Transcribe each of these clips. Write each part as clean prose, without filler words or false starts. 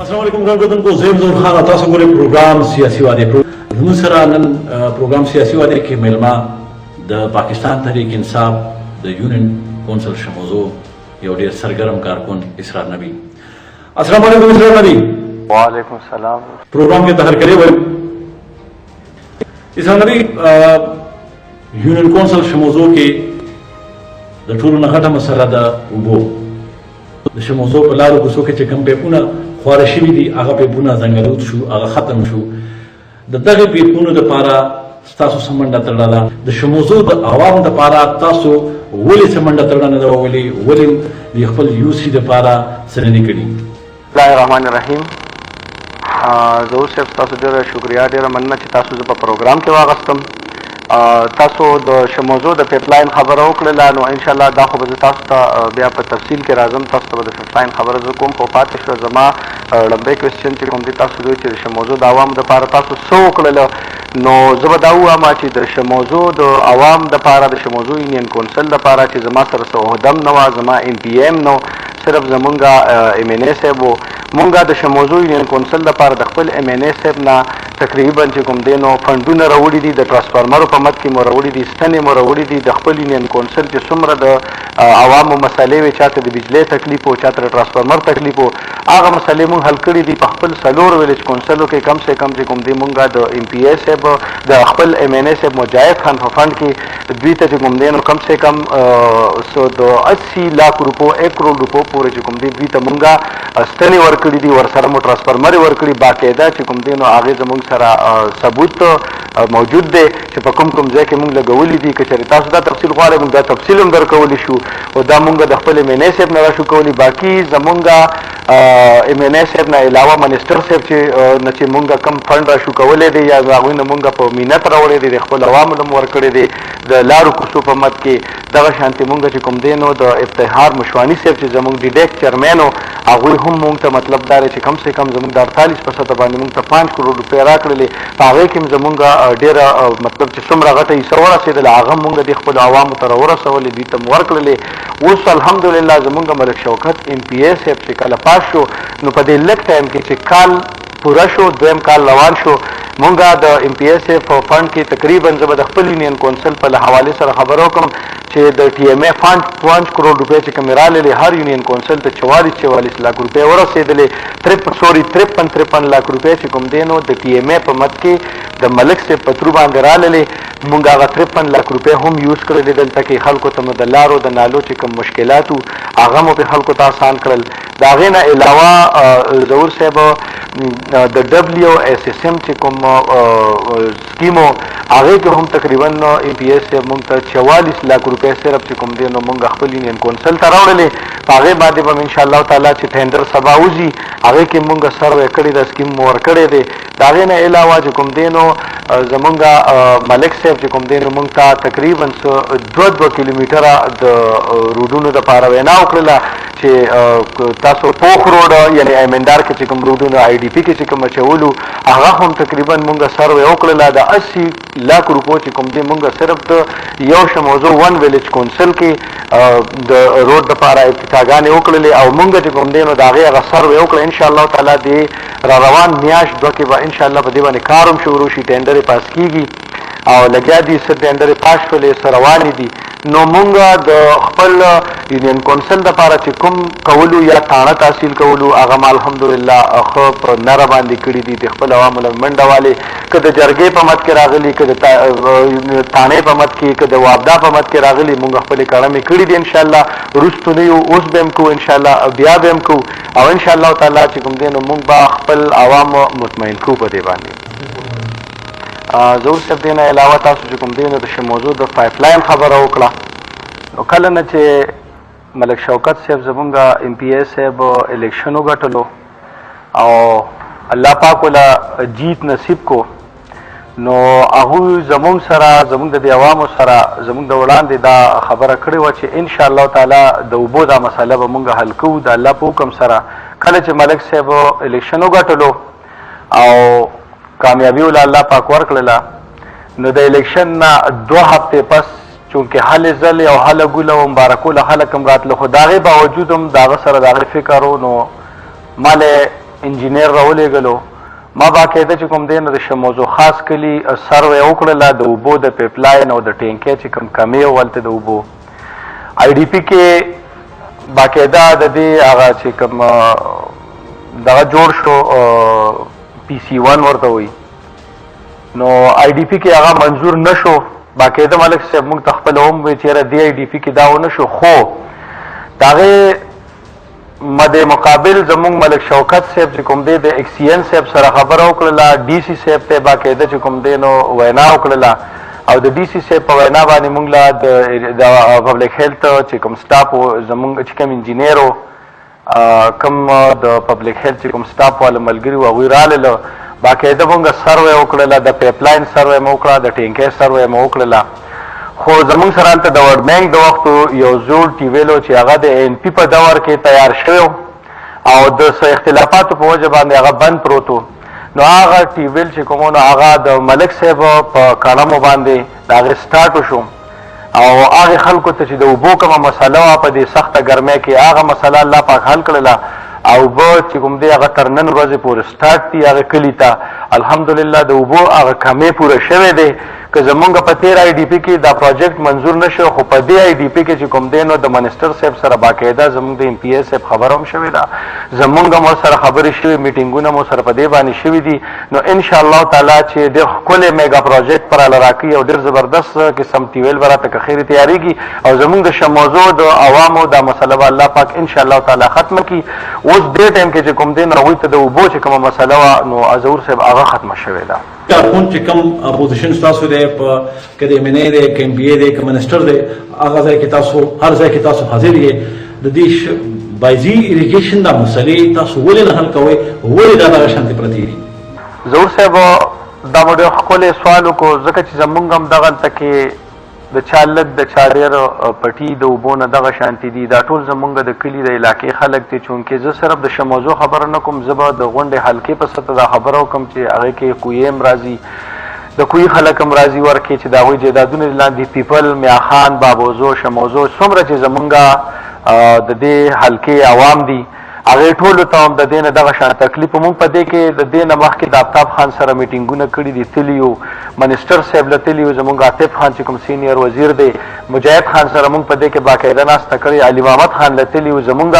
السلام علیکم ګرځیدونکو زه ظهور خان تاسو ګورئ پروګرام سیاسي وعدې زموږ سره نن پروګرام سیاسي وعدې کې میلمه د پاکستان تحریک انصاف د یونین کونسل شموزو یو ډېر سرګرم کارکون اسرار نبی. السلام علیکم اسرار نبی. وعلیکم السلام. پروګرام کې تهر کړی وای اسرار نبی یونین کونسل شموزو کې د ټولو نه غټه مسله د اوبو د شموزو په لارو کوڅو کې چې کوم پیپونه خواره شوي دي هغه پیپونه ځنګلود شو هغه ختم شو. د دغه پیپونو دپاره ستاسو څه منډه تړله ده؟ د شموزو د عوامو دپاره تاسو ولې څه منډه تړله نه ده وولې؟ ولې د خپل یو سي دپاره څه نه دي کړي؟ بسم الله الرحمن الرحیم. ظهور صاحب ستاسو ډېره شکریا، ډېره مننه چې تاسو زه په پروګرام کې واغستم. تاسو د شموزو د پیپلاین خبره وکړله، نو انشاءالله دا خو به زه تاسو ته بیا په تفصیل کې راځم. تاسو ته به د پیپلاین خبره زه کوم، خو پاتې شوه زما لومبی کوېسچن چې کوم دی تاسو دوی چې د شموزو د عوامو دپاره تاسو څه وکړله، نو زه به دا ووایم چې د شموزو د عوام دپاره د شموزو یونین کونسل دپاره چې زما سره څه عهده هم نه وه، زما MP نو صرف زمونږ MNA صاحب و. مونږ د شموزو یونین کونسل دپاره د خپل MNA صاحب نه تقریبا چې کوم دی نو فنډونه راوړي دي، د ټرانسفارمرو په مد کې مو راوړي دي، ستنې مو راوړي دي. د خپل یونین کونسل چې څومره د عوامو مسلې وې، چاته د بجلۍ تکلیف و، چاته د ټرانسفارمر تکلیف و، هغه مسلې مونږ حل کړي دي په خپل 4 ویلیج کونسلو کې. کم سے کم چې کوم دی مونږ د MPA صاحب د خپل MNA صاحب مجاهد خان په فنډ کې دوی ته چې کوم دی نو کم سے کم د 80 लाख روپو 1 करोड़ روپو پورې چې کوم دی دوی ته مونږ ستنې ورکړي دي، ورسره مو ټرانسفارمر ورکړي باقاعده چې کوم دی نو هغې زمونږ سره ثبوت موجود دی چې په کوم کوم ځای کې مونږ لګولي دي. که چېرې تاسو دا تفصیل غواړئ مونږ دا تفصیل هم درکولی شو، او دا مونږ د خپل MNA صاحب نه راشو کولی. باقي زمونږ MNA صاحب نه علاوه منسټر صاحب چې نه چې مونږ کم فنډ راشو کولی دی یا هغوی نه مونږ په مینت راوړی دی، د خپل عوامو نه مو ورکړی دی د لارو کوڅو په مد کې. دغه شانتې مونږ چې کوم دی نو د افتخار مشواني صاحب چې زمونږ ډیډیک چیرمین و، هغوی هم مونږ ته مطلب دا دی چې کم سے کم زمونږ د 48% باندې مونږ ته 5 करोड़ روپۍ راکړلې. په هغې کې هم زمونږ ډېره مطلب چې څومره غټه حصه ورسېدله هغه مونږ د خپلو عوامو ته راورسولې، دوی ته مو ورکړلې. اوس الحمدلله زمونږ ملک شوکت MPA صاحب چې کله پاس شو، نو په دې لږ ټایم کې چې کال پوره شو، دویم کال روان شو، مونږ د MPA صاحب په فنډ کې تقریبا زه به د خپل یونین کونسل په حوالې سره خبره وکړم چې د TMA فنډ 5 करोड़ روپۍ چې کومې راللې هر یونین کونسل ته 44 लाख روپۍ ورسېدلې. 53 लाख روپۍ چې کوم دی نو د TMA په مد کې د ملک صاحب په ترو باندې راللې. مونږ هغه 53 लाख روپۍ هم یوز کړلې دلته کې خلکو ته مو د لارو د نالو چې کوم مشکلات وو هغه مو په خلکو ته آسان کړل. د هغې نه علاوه ظهور صاحب د WSSM چې کوم سکیمو هغې کې هم تقریبا MPA صاحب مونږ ته 44 लाख روپۍ صرف چې کوم دی نو مونږ خپل یونین کونسل ته راوړلې. په هغې باندې به انشاءالله تعالی چې ټینډر سبا وځي هغې کې مونږ سروې کړې ده، سکیم مو ورکړی دی. د هغې نه علاوه چې کوم دی نو زمونږ ملک صاحب چې کوم دی نو مونږ ته تقریبا 2 کیلومیټره د روډونو دپاره وینا وکړله چې تاسو پوخ روډ یعنې ایمندار کې چې کوم روډونه IDP کې چې کوم اچولو هغه هم تقریبا مونږ سروې وکړله. د 80 लाख روپو چې کوم دی مونږ صرف د یو شموزو 1 ویلیج کونسل کې د روډ دپاره افتتاحګانې وکړلې، او مونږ چې کوم دی نو د هغې هغه سروې وکړه. انشاءالله تعالی د را روان میاشت 2 کې به انشاءالله په دې باندې کار هم شروع شي، ټینډر یې پاس کېږي او لګیا دي، څه ټینډر یې پاس شولې، څه روانې دي. نو مونږ د خپل یونین کونسل دپاره چې کوم کولو یا تاڼه تحصیل کولو هغه ما الحمدلله ښه په نره باندې کړي دي. د خپل عوامو له منډه والې که د جرګې په مد کې راغلي، که د تاڼې په مد کې، که د وابدا په مد کې راغلي، مونږ خپلې کړمې کړي دي. انشاءالله وروستو نه یو، اوس به هم کوو، انشاءالله بیا به هم کوو، او انشاءالله تعالی چې کوم دی نو مونږ به خپل عوام مطمئن کوو په دې باندې. ظهور صاحب دې نه علاوه تاسو چې کوم دی نو د شموزو د پایپلاین خبره وکړه، نو کله نه چې ملک شوکت صاحب زمونږ MPA صاحب الیکشن وګټلو او الله پاک ولا جیت نصیب کو، نو هغوی زمونږ سره زمونږ د دې عوامو سره زمونږ د وړاندې دا خبره کړې وه چې انشاءالله تعالی د اوبو دا مسله به مونږ حل کوو د الله په حکم سره. کله چې ملک صاحب الیکشن وګټلو او کامیابي ولا الله پاک ورکړله، نو د الیکشن نه 2 هفتې پس چونکې هلې ځلې او هله ګوله و مبارکوله خلک هم راتله، خو د هغې باوجود هم د هغه سره د هغې فکر و، نو مالې انجینیر راولېږلو ما باقاعده چې کوم دی نو د شموزو خاص کلي سروې وکړله د اوبو د پیپ لاین او د ټینکۍ چې کوم کمې وو هلته د اوبو آی ډي پي کې باقاعده د دې هغه چې کوم دغه جوړ شو PC1 ورته وایي نو آی ډي پي کې هغه منظور نه شو باقاعده ملک صاحب موږ ته خپله هم وایي چې یاره دې آی ډي پي کې دا ونه شو خو د هغې مد مقابل زمونږ ملک شوکت صاحب چې کوم دی د اکسین صاحب سره خبره وکړله ډي سي صاحب ته باقاعده چې کوم دی نو وینا وکړله او د ډي سي صاحب په وینا باندې موږ له د پبلک هیلث چې کوم سټاف زمونږ چې کوم انجینیر و کوم د پبلک هیلث چې کوم سټاف والا ملګري و هغوی راغلل باقاعده موږ سروې وکړله د پیپ لاین سروې مو وکړه د ټینکۍ سروې مو وکړله خو زمونږ سره هلته د ورډ بینک د وختو یو زوړ ټیویل و چې هغه د NP په دور کې تیار شوی او د څه اختلافاتو په وجه باندې هغه بند پروت و نو هغه ټیویل چې کوم نو هغه د ملک صاحب په کړمو باندې د هغې سټارټ وشو او هغې خلکو ته چې د اوبو کومه مسله وه په دې سخته ګرمۍ کې هغه مسله الله پاک حل کړله او اوبه چې کوم دی هغه تر نن ورځې پورې سټارټ دي هغه کلي ته الحمدلله د اوبو هغه کمې پوره شوی دی که زمونږ په 13 آی ډي پي کې دا پروجیکټ منظور نشو خو په دې آی ډي پي کې چې کوم دی نو د منسټر صاحب سره باقاعده زمونږ د MPA صاحب خبره هم شوې ده زمونږ هم ورسره خبرې شوې میټینګونه مو سره په دې باندې شوي دي نو انشاءالله تعالی چې ډېر ښکلی میګا پروجیکټ پر هله راکوي او ډېر زبردست قسم ټیویل به راته که خیرې تیارېږي او زمونږ د شموزو د عوامو دا مسله به الله پاک انشاءالله تعالی ختمه کړي اوس دې ټایم کې چې کوم دی نو هغوی ته د اوبو چې کومه مسله وه نو ظهور صاحب هغه ختمه شوې ده کارکون چې کوم اپوزیشن تاسو دی په که د MNA دی که MPA دی که منسټر دی هغه ځای کې تاسو هر ځای کې تاسو حاضر یې د دې بایزي اریګیشن دا مسلې تاسو ولې نه حل کوئ ولې دا دغه شانتې پرتې دي ظهور صاحب دا مو ډېر ښکلی سوال وکړو ځکه چې زمونږ هم دغلته کې د چا لږ د چا ډېر پټي د اوبو نه دغه شانتې دي دا ټول زمونږ د کلي د علاقې خلک دي چونکې زه صرف د شموزو خبره نه کوم زه به د غونډې حلقې په سطحه دا خبره وکړم چې هغې کې کویې هم راځي د کوی خلک هم راځي ورکې چې د هغوی جایدادونه لاندې پیپل میاخان بابوزو شموزو څومره چې زمونږ د دې حلقې عوام دي هغې ټولو ته هم د دې نه دغه شان تکلیف مونږ په دې کې د دې نه مخکې د آفتاب خان سره میټینګونه کړي دي تلي یو منسټر صاحب له تلي یو زمونږ عاطف خان چې کوم سینیر وزیر دی مجاهد خان سره مونږ په دې کې باقاعده ناسته کړې علي محمد خان له تلي یو زمونږ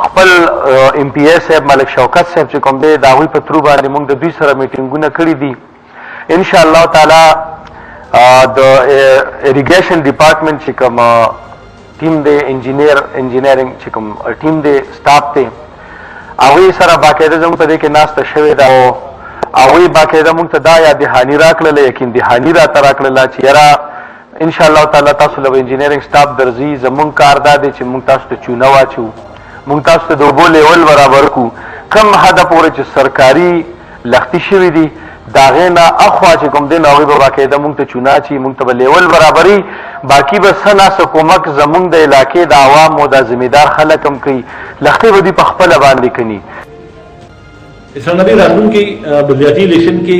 خپل MPA صاحب ملک شوکت صاحب چې کوم دی د هغوی په ترو باندې مونږ د دوی سره میټینګونه کړي دي انشاءالله تعالی د اریګیشن ډپارټمنټ چې کوم ټیم دی انجینیرنګ چې کوم ټیم دی سټاف دی هغوی سره باقاعده زموږ په دې کې ناسته شوې ده او هغوی باقاعده موږ ته دا یا دهاني راکړله یقین دهاني راته راکړله چې یاره انشاءالله تعالی تاسو له انجینیرنګ سټاف درځي زموږ کار دا دی چې موږ تاسو ته چونه واچو موږ تاسو ته د اوبو لیول برابر کړو کوم حده پورې چې سرکاري لښتي شوي دي د هغې نه اخوا چې کوم دی نو هغوی به باقاعده مونږ ته چونه اچي مونږ ته به لیول برابري باقي به څه ناسه کومک زمونږ د علاقې د عوامو دا ذمېدار خلک هم کوي لښتې به دوی په خپله باندې کني اسلام نبي راتلونکي بلدیاتي الیکشن کې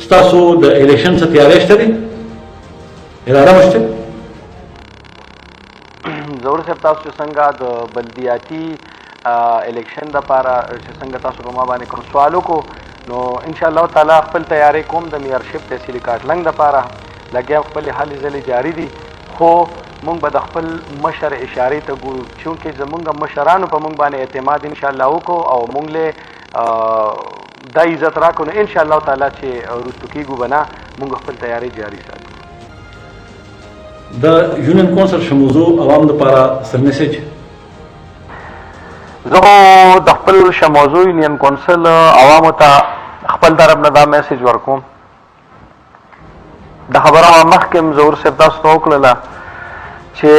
ستاسو د الیکشن څه تیاری شته دی اراده مو شته ظهور صاحب تاسو چې څنګه د بلدیاتي الیکشن دپاره چې څنګه تاسو په ما باندې کوم سوال وکړو نو انشاءالله تعالی خپل تیاری کوم د میئرشپ تحصیل کاټلنګ دپاره لګیا خپلې هلې ځلې جاري دي خو مونږ به د خپل مشر اشارې ته ګورو چونکې زمونږ مشرانو په مونږ باندې اعتماد انشاءالله وکړو او مونږ له دا عزت راکړو نو انشاءالله تعالی چې وروستو کېږو به نه مونږ خپل تیاری جاري ساتو د یونین کونسل شموزو عوام دپاره څه میسج زه د خپل شموزو یونین کونسل عوامو ته خپل طرف نه دا میسج ورکوم د خبره مخکې هم ظهور صاحب تاسو ته وکړله چې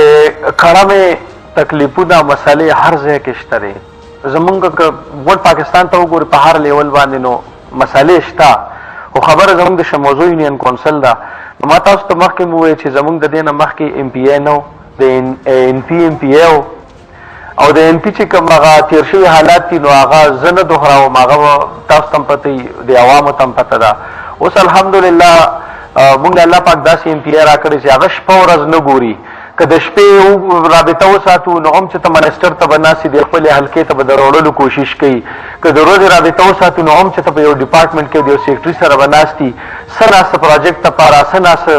کړمې تکلیفونه مسلې هر ځای کې شته دی زمونږ که ګوډ پاکستان ته وګورې په هر لیول باندې نو مسلې شته خو خبره زمونږ د شموزو یونین کونسل ده نو ما تاسو ته مخکې مو وویل چې زمونږ د دې نه مخکې MPA نه و د MPA و او د MP چې کوم هغه تیر شوي حالات دي نو هغه زه نه دوهراوم هغه تاسو ته هم پته د عوامو ته هم پته ده اوس الحمدلله مونږ الله پاک داسې MPA راکړی چې هغه شپه ورځ نه ګوري که د شپې رابطه وساتو نو هم چې ته منسټر ته به ناستې د خپلې حلقې ته به د راوړلو کوشش کوي، که د ورځې رابطه وساتو نو هم چې ته په یو ډپارټمنټ کې د یو سیکرټري سره به ناستې، څه ناسته پروجیکټ دپاره، څه ناسته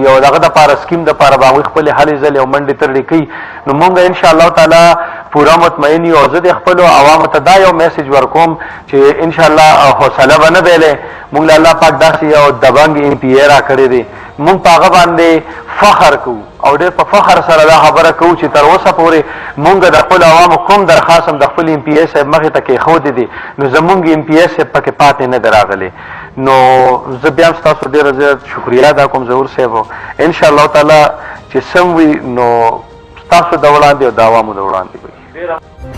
یو دغه دپاره سکیم دپاره به هغوی خپلې هلې ځلې او منډې ترړې کوي. نو مونږ انشاءالله تعالی پوره مطمئن یو. او زه د خپلو عوامو ته دا یو میسج ورکوم چې انشاءالله حوصله به نه بایلئ. مونږ له الله پاک داسې یو دبنګ MP را کړی دی، مونږ په هغه باندې فخر کوو او ډېر په فخر سره دا خبره کوو چې تر اوسه پورې مونږ د خپلو عوامو کوم درخواست هم د خپل MPA صاحب مخې ته کېښودی دی، نو زمونږ MPA صاحب پکې پاتې نه دی راغلی. نو زه بیا هم ستاسو ډېره زیات شکریه ادا کوم ظهور صاحب. انشاءالله تعالی چې سم وي نو ستاسو د وړاندې او د عوامو د وړاندې وي.